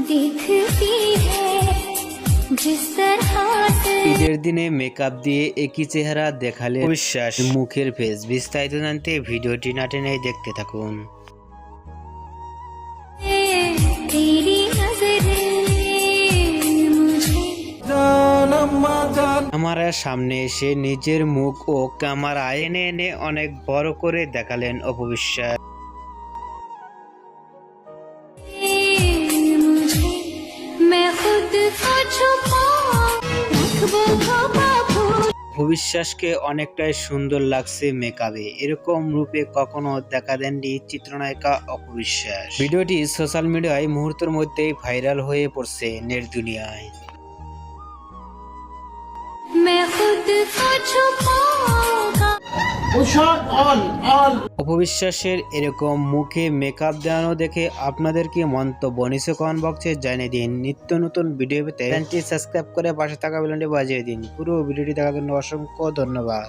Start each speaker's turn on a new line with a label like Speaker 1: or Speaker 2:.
Speaker 1: दिखती है जिस तरह से।
Speaker 2: ঈদের দিনে মেকআপ দিয়ে একই চেহারা দেখালে অবিশ্বাস মুখের ফেস। বিস্তারিত জানতে ভিডিওটি না টেনে দেখতে থাকুন।
Speaker 1: तेरी नजरें मुझे
Speaker 2: আমার সামনে এসে নিজের মুখ ও ক্যামেরায় এনে এনে অনেক বড় করে দেখালেন অপবিশ্বাস।
Speaker 1: मुझे मैं खुद को छुपाऊं रखबो बाबू।
Speaker 2: অপবিশ্বাসকে অনেকটাই সুন্দর লাগছে মেকআপে। এরকম রূপে কখনো দেখা দেননি চিত্রনায়িকা অপবিশ্বাস। ভিডিওটি সোশ্যাল মিডিয়ায় মুহূর্তের মধ্যেই ভাইরাল হয়ে পড়ছে নেট দুনিয়ায়।
Speaker 1: मैं खुद को छुपाऊंगा।
Speaker 2: অপবিশ্বাসের এরকম মুখে মেকআপ দেওয়ানো দেখে আপনাদের কি মন্তব্য নিচে কমেন্ট বক্সে জানিয়ে দিন। নিত্য নতুন ভিডিও পেতে চ্যানেলটি সাবস্ক্রাইব করে পাশে থাকা বেলটি বাজিয়ে দিন। পুরো ভিডিওটি দেখার জন্য অসংখ্য ধন্যবাদ।